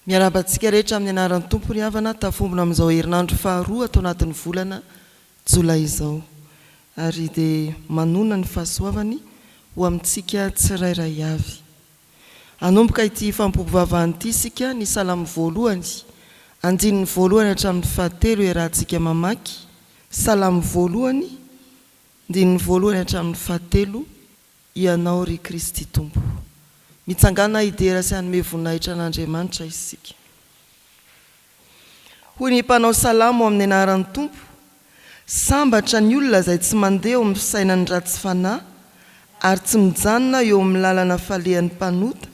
Miarabantsika rehetra amin'ny anaran'ny Tompo ny havana tafombona amin'izao herinandro faharoa atao anatin'ny volana Jolay izao. Ary dia manona ny fahasoavany ho amintsika tsirairay avy. Anomboka ity fampovavahany ity isika ny salamo voalohany, andininy voalohany hatramin'ny fahatelo iarahantsika mamaky. Salamo voalohany, andininy voalohany hatramin'ny fahatelo, ianao ry Kristy Tompo. Mitsangana idera sy hanome voninahitra an'Andriamanitra isika. Hoy ny mpanao salamo amin'ny anaran'ny Tompo: sambatra ny olona izay tsy mandeha eo amin'ny fisainany ratsy fanahy, ary tsy mijanona eo amin'ny lalana falehan'ny mpanota,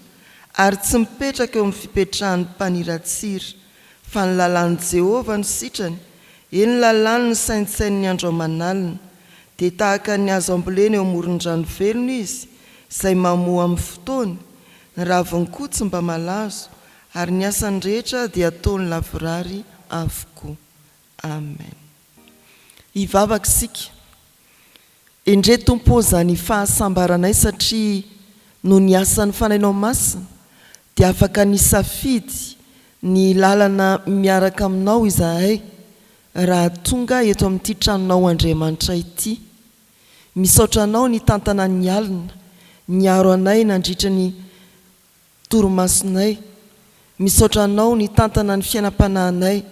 ary tsy mipetraka eo amin'ny fipetrahan'ny mpaniratsira, fa ny lalàn'i Jehovah no sitrany, eny lalàny ny saintsain'ny andro aman'alina. Dia tahaka ny azo ambolena eo amoron-drano velona izy, izay mamoa amin'ny fotoany, ny raviny koa tsy mba malazo, ary ny asany rehetra dia ataony lavorary avokoa. Amen. Hivavaka isika. Endre Tompo zany fahasambaranay satria no ny asan'ny fanainao masina dia afaka ny safidy ny lalana miaraka aminao izahay raha tonga eto amin'ity tranonao Andriamanitra ity. Misaotra anao ny tantana ny alina, niaro anay nandritra ny toromasonay. Misaotra anao ny tantana ny fiainam-panahinay,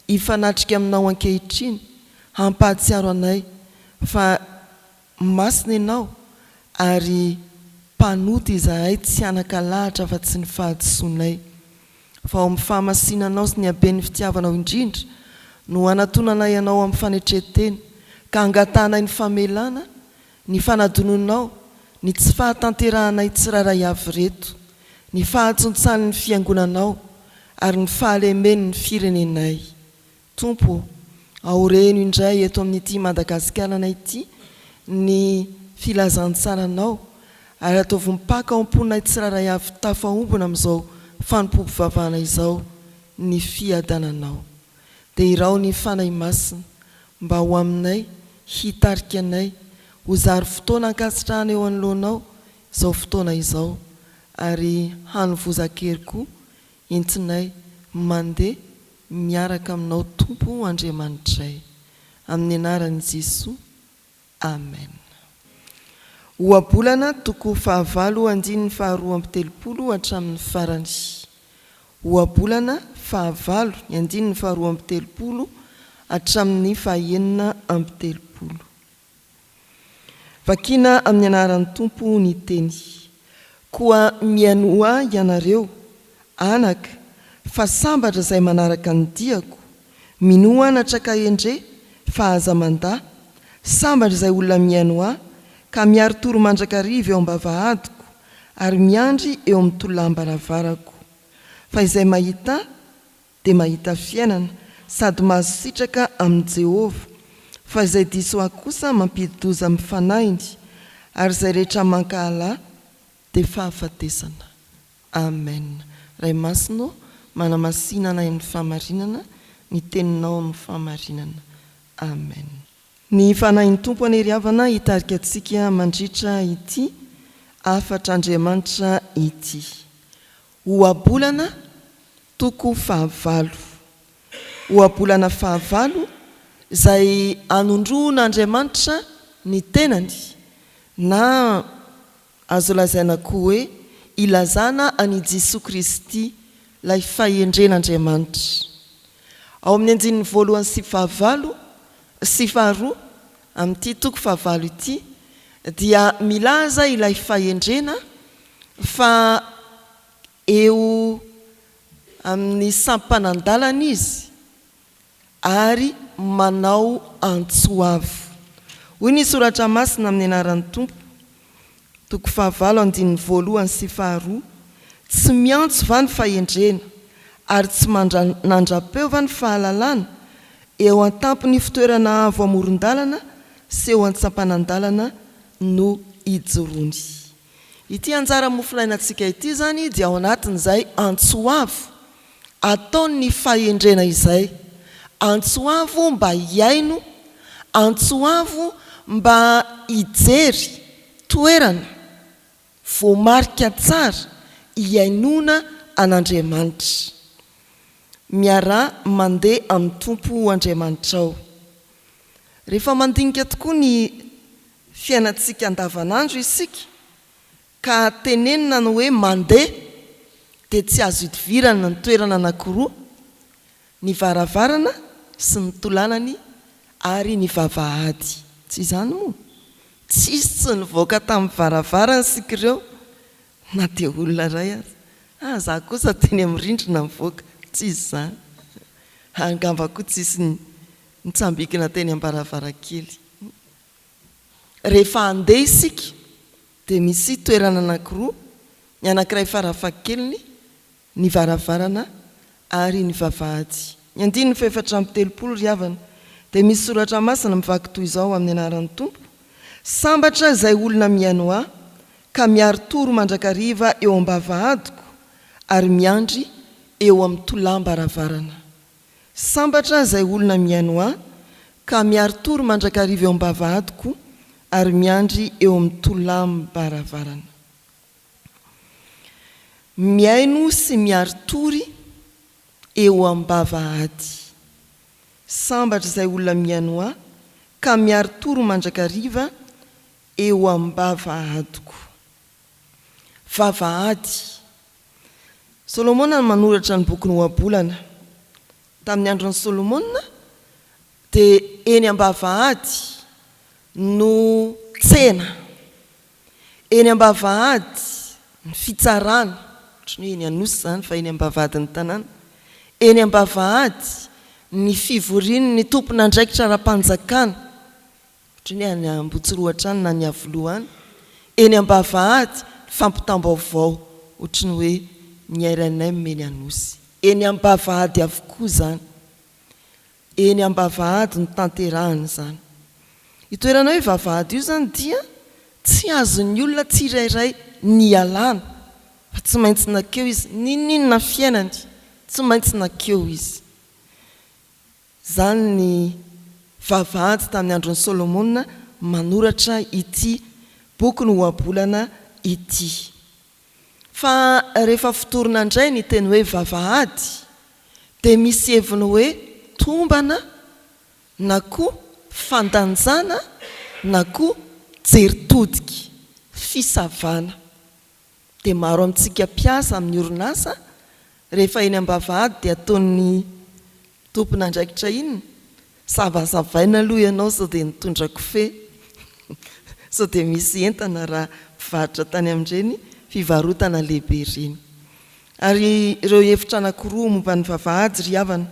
hifanatrika aminao ankehitriny, hampahatsiaro anay fa masina ianao ary mpanoty izahay tsy hanaka lahatra fa tsy ny fahadisoanay. Fa ao amin'ny fahamasinanao sy ny haben'ny fitiavanao indrindra no anatonana ianao amin'ny fanetretena, ka angatanay ny famelana, ny fanadononao, ny tsy fahatanterahanay tsiraray avy reto, ny fahatsontsan'ny fiangonanao ary ny fahalemeny ny firenenay. Tompo, aoreno indray eto amin'ity Madagasikara ity ny filazantsaranao, ary ataovy mipaka ao am-ponay tsiraray avy tafaombona amin'izao fanompopovavahana izao ny fiadananao. Dia irao ny fanahy masina mba ho aminay, hitarika anay, ho zary fotoana ankasitrahana eo anoloanao izao fotoana izao, ary hanovoza-kery koa entinay mandeha miaraka aminao Tompo Andriamanitray. Amin'ny anaran'i Jesoa. Amen. Ohabolana toko fahavalo andininy faharoa amby telopolo hatramin'ny farany. Ohabolana fahavalo andininy faharoa amby telopolo hatramin'ny fahaenina amby telopolo. Vakina amin'ny anaran'ny Tompo ny teny: koa mianoa ianareo anaka, fa sambatra izay manaraka ny diako, minoa natraka endre fa aza mandahy, sambatra izay olona mianoa ka miaro toro mandrakariva eo am-bavahadiko, ary miandry eo amin'ny tolambaravarako. Fa izay mahita dia mahita fiainana, sady mahazo sitraka amin'i Jehovah. Fa izay diso ahy kosa mampidi-doza amin'ny fanainy, ary izay rehetra mankahala dia fahafatesana. Amen. Ray Masino, manamasinana amin'ny fahamarinana, ny teninao amin'ny fahamarinana. Amen. Ny fanahin'ny Tompo aneriavana hitarika antsika mandritra ity afatr'Andriamanitra ity. Ohabolana toko fahavalo. Ohabolana fahavalo izay anondroan'Andriamanitra ny tenany, na azo lazaina koa hoe ilazana an'i Jesoa Kristy ilay fahendren'Andriamanitra. Ao amin'ny andininy voalohany sy fahavalo sy faharoa amin'ity toko fahavalo ity dia milaza ilay fahendrena fa eo amin'ny sampanandalana izy ary manao antsoavo. Hoy ny soratra masina amin'ny anaran'ny Tompo, toko fahavalo andininy voalohany sy faharoa: tsy miantso va ny fahendrena, ary tsy nandrapeo va ny fahalalana eo an-tampony fitoerana avo amoron-dalana sy eo an-tsampanandalana no ijorony. Ity anjara mofinainantsika ity zany dia ao anatin'izay antsoavo ataony fahendrena izay. Antsoavo mba hiaino, antsoavo mba hijery toerana voamarika tsara hiainona an'Andriamanitra. miara mandeha amin'ny tompo Andriamanitra ao. Rehefa mandinika tokoa ny fiainantsika andavanandro isika ka tenenina ny hoe mandeha dia tsy azo idivirana ny toerana anankiroa, ny varavarana sy ny tolanany ary ny vavahady. Tsy izany moa? Tsisy tsy nivoaka tamin'ny varavarana sika ireo na dia olona ray azy. Za kosa teny amin'ny rindrina mivoaka. Tsy izany. Angamba koa tsisy nitsambikina teny am-baravarakely. Rehefa andeha isika dia misy toerana anankiroa, ny anankiray farafahakeliny, ny varavarana ary ny vavahady. Ny 9:430 ry havana dia misy soratra masina mivaky toy izao amin'ny anaran'ny Tompo: sambatra izay olona miaino ahy ka miaro toro mandrakariva eo am-bavahadiko ary miandry eo amin'ny tolam-baravarana. Sambatra izay olona miaino ahy ka miaro toro mandrakariva eo am-bavahadiko ary miandry eo amin'ny tolam-baravarana. Miaino sy miaro tory eo am-bavahady. Sambatra izay olona miaino ahy ka miaro toro mandrakariva eo am-bavahadiko. Vavahady. Solomona manoratra ny boky ny Ohabolana. Tamin'ny andron'ny Solomona dia eny am-bavahady no tsena, eny am-bavahady ny fitsarana, ohatran'ny hoe eny Anosy izany fa eny am-bavahady ny tanàna, eny am-bavahady ny fivorian'ny tompon'andraikitra ara-panjakana, ohatran'ny hoe any Ambotsiroatra any na ny Avoloa any, eny am-bavahady fampitam-baovao, ohatran'ny hoe ny RNM eny Anosy. Eny am-bavahady avokoa izany. Eny am-bavahady ny tanterahany izany. Itoerana hoe vavahady io izany dia tsy azon'ny olona tsirairay ny alàna, fa tsy maintsy nakeo izy. Ninona fiainany, tsy maintsy nakeo izy. Zany ny vavahady tamin'ny andron'ny Solomona manoratra ity boky ny Ohabolana ity. Fa rehefa fotorina indray ny teny hoe vavahady dia misy heviny hoe tombana na koa fandanjana na koa jeritodika, fisavana. Dia maro amintsika mpiasa amin'ny orinasa rehefa eny am-bavahady dia ataon'ny tompon'andraikitra iny: savasavaina aloha ianao sao dia nitondra kofehy sao dia misy entana raha mpivarotra tany amin'ireny fivarotana lehibe ireny. Ary ireo hevitra anankiroa momba ny vavahady ry havana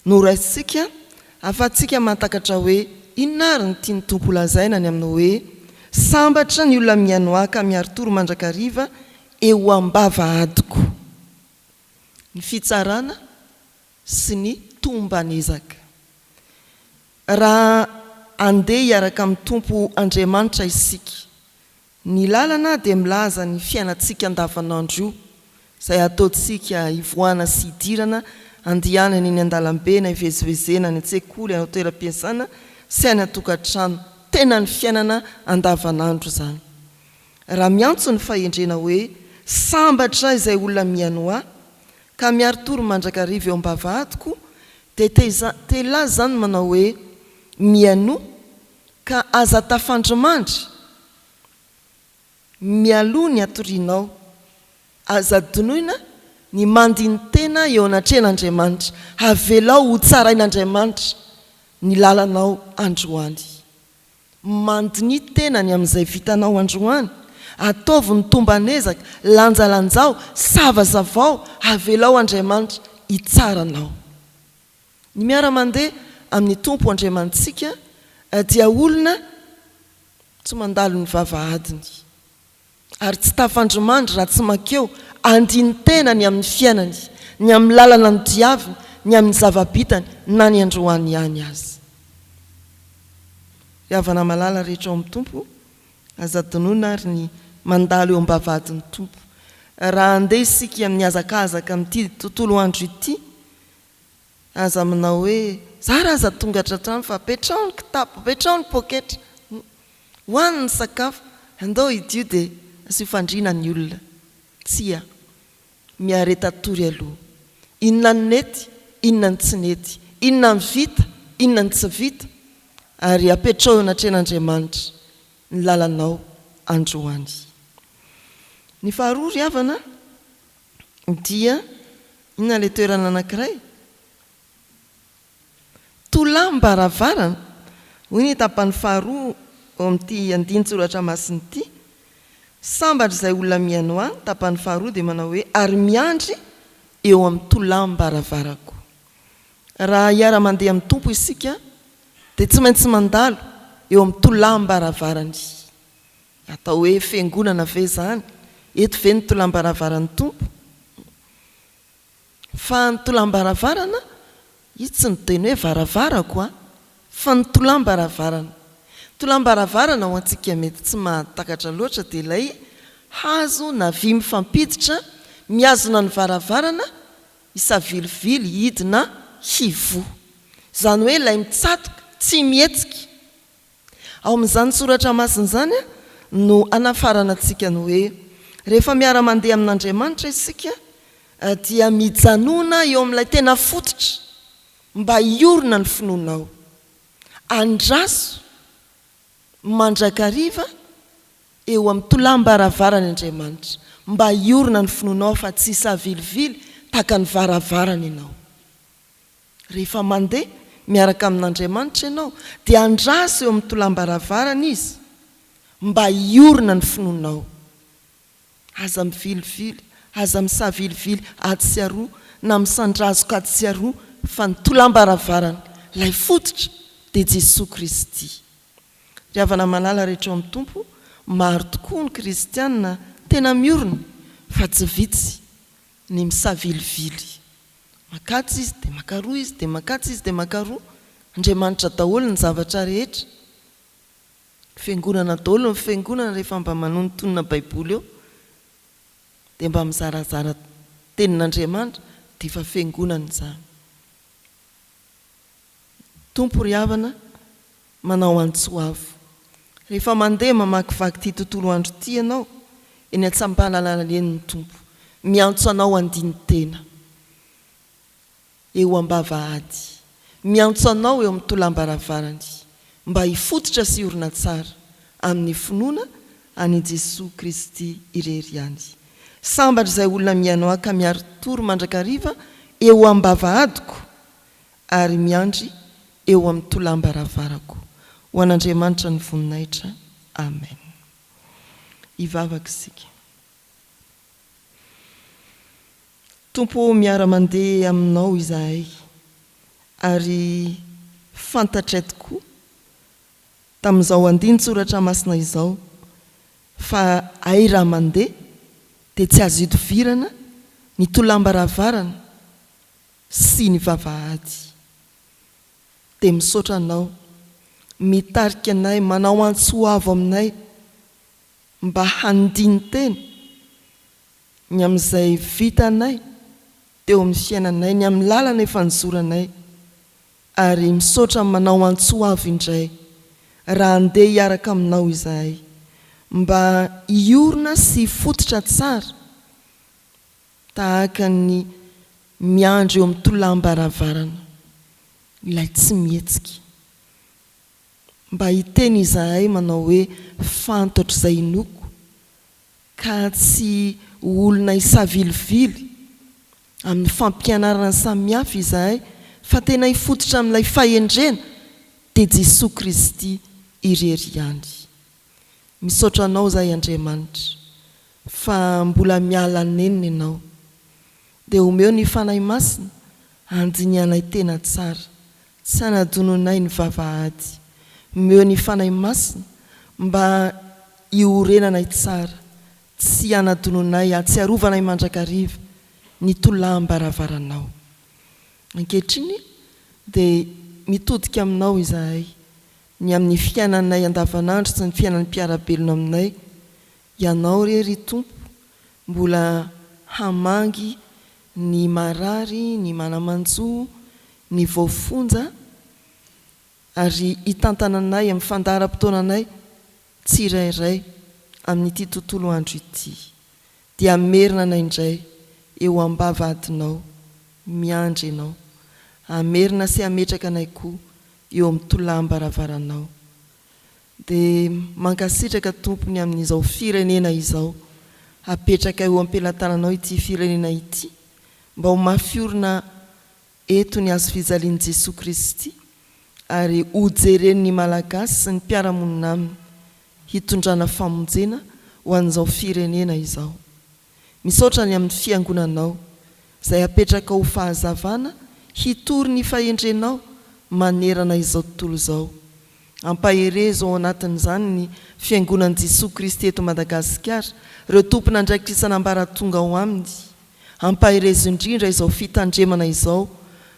noraisitsika afa-tsika mantakatra hoe inona ary ny tiany Tompo lazaina ny amin'ny hoe sambatra ny olona miaino ahy ka miaro toro mandrakariva eo am-bavahadiko. Ny fitsarana sy ny tombanezaka. Raha andeha hiaraka amin'ny Tompo Andriamanitra isika, ny lalana dia milaza ny fiainantsika andavanandro io, izay ataontsika ivoana sy idirana, andianana eny an-dalambe na ivezivezena ny an-tsekoly, any toeram-piasana sy any an-tokantrano. Tena ny fiainana andavanandro izany. Raha miantso ny fahendrena hoe sambatra izay olona miaino ahy ka miaro toro mandrakariva eo am-bavahadiko, dia telaza izany manao hoe miaino ka aza tafandrimandry, mialoha ny atorianao, aza donoina ny mandiny tena eo anatren'Andriamanitra, avelao ho tsarain'Andriamanitra ny lalanao androany. Mandiny tena ny amin'izay vitanao androany, ataovy ny tombanezaka, lanjalanjao, savazavao, avelao Andriamanitra hitsaranao. Ny miara-mandeha amin'ny Tompo Andriamantsika dia olona tsy mandalo ny vavahadiny, ary tsy tafandrimandry raha tsy makeo andiny tena ny amin'ny fiainany, ny amin'ny lalana ny diaviny, ny amin'ny zavabitany na ny androany ihany azy. Havana malala rehetra ao amin'ny Tompo, aza donona ary ny mandalo eo am-bavahadin'ny Tompo. Raha andeha isika amin'ny azakazaka amin'ity tontolo andro ity, aza manao hoe za raha aza tongatra trano fa petrao ny kitapo, petrao ny poketra, hoaniny ny sakafo, andao idio dia asio fandriana ny olona. Tsia, miareta tory aloha. Inona ny nety inona ny tsy nety, inona ny vita, inona ny tsy vita, ary apetrahona atren'Andriamanitra ny lalanao androany. Ny faharoa ry havana dia inona ilay toerana anankiray? Tolam-baravarana. Hoy ny tapany faharoa ao amin'ity andin-tsoratra masiny ity. Sambatra izay olona mihaino any, tapany faharoa dia manao hoe ary miandry eo amin'ny tolam-baravarako. Raha hiara-mandeha amin'ny tompo isika dia tsy maintsy mandalo eo amin'ny tolam-baravarany. Atao hoe fiangonana ve izany? Eto ve ny tolam-baravaran'ny tompo? Fa ny tolam-baravarana, io tsy ny teny hoe varavarako fa ny tolam-baravarana. Tolam-baravarana ho antsika mety tsy mahatakatra loatra dia ilay hazo na vy mifampiditra miazona ny varavarana isavilivily hidina hivo. Izany hoe ilay mitsatoka tsy mihetsika. Ao amin'izany soratra masina izany no anafarana antsika ny hoe rehefa miara-mandeha amin'Andriamanitra isika dia mijanona eo amin'ilay tena fototra mba hiorina ny finoanao. Andraso mandrakariva eo amin'ny tolam-baravarany Andriamanitra mba hiorina ny finoanao fa tsy isavilivily tahaka ny varavarana ianao. Rehefa mandeha miaraka amin'Andriamanitra ianao dia andraso eo amin'ny tolam-baravarana izy mba hiorina ny finoanao. Aza mivilivily, aza misavilivily aty sy aroa na misandrazoka aty sy aroa, fa ny tolam-baravarana ilay fototra dia Jesosy Kristy. Ry havana malala rehetra ao amin'ny tompo, maro tokoa ny kristianina tena miorina fa tsy vitsy ny misavilivily. Makatsy izy dia makaroa izy dia makatsy izy dia makaroa. Andriamanitra daholo ny zavatra rehetra. Fiangonana daholo ny fiangonana rehefa mba manontonona baiboly eo dia mba mizarazara tenin'Andriamanitra dia efa fiangonana izany. Tompo ry havana manao antsoavo. Rehefa mandeha mamakivaky ity tontolo andro ity ianao eny an-tsampalalalalen'ny tompo, miantso anao andiny tena eo am-bavahady, miantso anao eo amin'ny tolam-baravarany mba hifototra sy hiorina tsara amin'ny finoana any Jesosy Kristy irery ihany. Sambatra izay olona mihaino ahy ka miaro toro mandrakariva eo am-bavahadiko ary miandry eo amin'ny tolam-baravarako. Ho an'Andriamanitra ny voninahitra. Amen. Hivavaka isika. Tompo miara-mandeha aminao izahay ary fantatray tokoa tamin'izao andin-tsoratra masina izao fa ay raha mandeha dia tsy azo idovirana ny tolam-baravarana sy ny vavahady. Dia misaotra anao, mitarika anay, manao antsoavo aminay mba handiny teny ny amin'izay vita anay teo amin'ny fiainanay, ny amin'ny lalana efa nizoranay, ary misaotra manao antsoavo indray raha andeha hiaraka aminao izahay mba hiorina sy fototra tsara tahaka ny miandro eo amin'ny tolam-baravarana ilay tsy mihetsika, mba hiteny izahay manao hoe fantatra izay inoko ka tsy olona isavilivily amin'ny fampianarana samihafa izahay fa tena hifototra amin'ilay fahendrena dia Jesosy Kristy irery ihany. Misaotra anao izahay Andriamanitra fa mbola miala nenina ianao dia omeo ny fanahy masina handinianay tena tsara, tsy hanadononay ny vavahady. Omeo ny fanahy masina mba hiorenanay tsara, tsy hanadononay, atsiarovanay mandrakariva ny tolam-baravaranao. Ankehitriny dia mitodika aminao izahay ny amin'ny fiainanay andavanandro sy ny fiainan'ny mpiarabelona aminay. Ianao rery Tompo mbola hamangy ny marary, ny manamanjoa, ny voafonja ary hitantananay amin'ny fandaharam-potoananay tsirairay amin'ity tontolo andro ity. Dia merina anay indray eo am-bavahadinao, miandry ianao amerina sy ametraka anay koa eo amin'ny tolambaravanao. Dia mankasitraka tompony amin'izao firenena izao, apetraka eo ampelantananao ity firenena ity, mba ho mafiorina eto ny azo fijalian'i Jesosy Kristy, ary hojeren'ny malagasy sy ny mpiaramonina aminy hitondrana famonjena ho an'izao firenena izao. Misaotra ny amin'ny fiangonanao izay apetraka ho fahazavana hitory ny fahendrenao manerana izao tontolo izao. Ampaherezo ao anatin'izany ny fiangonan'i Jesosy Kristy eto Madagasikara, ireo tompona andraikisanambara tonga ao aminy. Ampaherezo indrindra izao fitandremana izao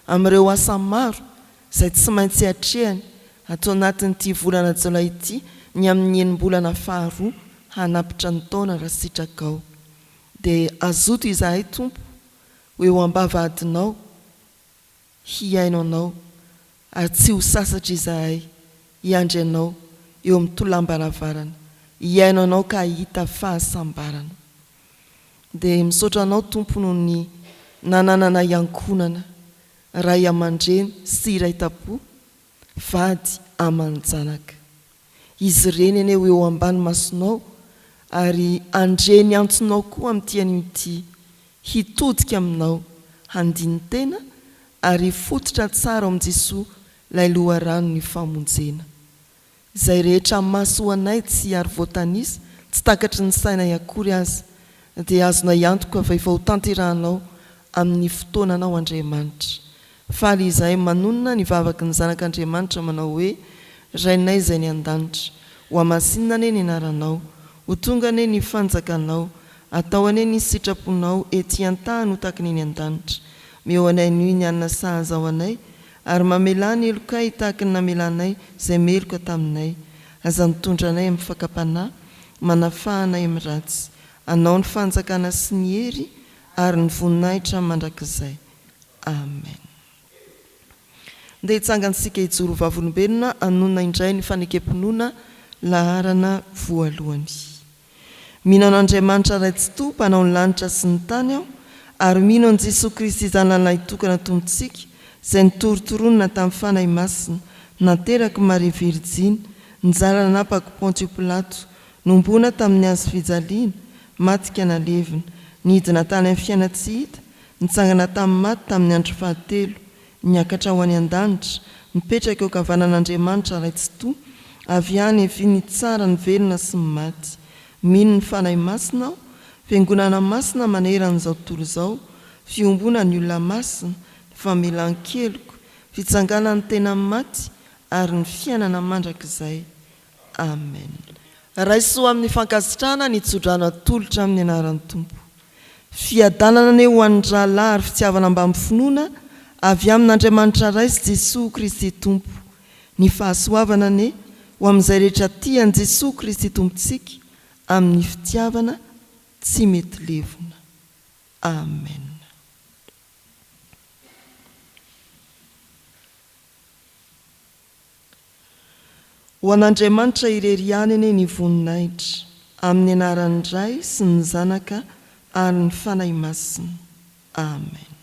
amin'ireo asa maro izay tsy maintsy hatrehany atao anatin'ity volana Jolay ity, ny amin'ny enim-bolana faharoa hanapitra ny taona raha sitrakao. Dia azoto izahay tompo hoe ho ambavadinao hiaino anao, ary tsy ho sasatra izahay hiandry anao eo amin'ny tolam-baravarana, hiaino anao ka hita fahasambarana. Dia misaotra anao tompo noho ny nananana iankonana ray aman-dreny sy iray tapo, vady aman-janaka. Izy ireny eny eo ambany masonao, ary andreny antsonao koa amin'ity an'ity, hitodika aminao handiny tena, ary fototra tsara amin'i Jesosy ilay loharano ny famonjena. Izay rehetra maso anay tsy ary voatanisa, tsy takatry ny sainay akory azy, dia azona iantoka fa efa ho tanterahanao amin'ny fotoananao Andriamanitra. Faly izahay manonona ny vavaky ny zanak'Andriamanitra manao hoe: Rainay izay ny an-danitra, ho amasinina ane ny anaranao, ho tonga ane ny fanjakanao, atao ane ny sitraponao ety an-tany ho taky ny an-danitra. Meo anay ny ny anna sahaza ao anay, ary mamela ny elokay taky ny namelanay izay meloka taminay. Aza mitondra anay amin'ny fakapanahy, manafahanay amin'ny ratsy. Anao ny fanjakana sy ny hery, ary ny voninahitra mandrakizay. Amen. Ndeha hitsangansika hijoro vavolombelona, anona indray ny fanekempinoana laharana voalohany. Mino an'Andriamanitra ray tsy to, mpanao ny lanitra sy ny tany aho, ary mino an'i Jesosy Kristy izany lalina hitokana tompontsika, izay nitorotoronina tamin'ny fanahy masina, nateraka Maria Virjiny, nizara napaka Pontio Pilato, nombona tamin'ny azo fijaliana, matika nalevina, nidina tany amin'ny fiaina tsy hita, nitsangana tamin'ny maty tamin'ny andro fahatelo, niakatra ho any an-danitra, mipetraka eo kavanan'Andriamanitra ray tsy to, avy any eviny tsara ny velona sy ny maty. Mino ny fanahy masina aho, fiangonana masina maneran'izao tontolo izao, fiombona ny olona masina, famelan-keloko, fitsanganan'ny tena maty, ary ny fiainana mandrakizay. Amen. Raisoa amin'ny fankasitrahana ny tsodrana tolotra amin'ny anaran'ny Tompo. Fiadanana ne ho an'ny rahalahy ary fitiavana mba amin'ny finoana avy amin'Andriamanitra ray sy Jesosy Kristy Tompo. Ny fahasoavana ne ho amin'izay rehetra tian'i Jesosy Kristy Tompontsika, amin'ny fitiavana tsy mety levona. Amen. Ho an'Andriamanitra irery ihany ane ny voninahitra, amin'ny anaran'ny Ray sy ny Zanaka ary ny fanahy masina. Amen.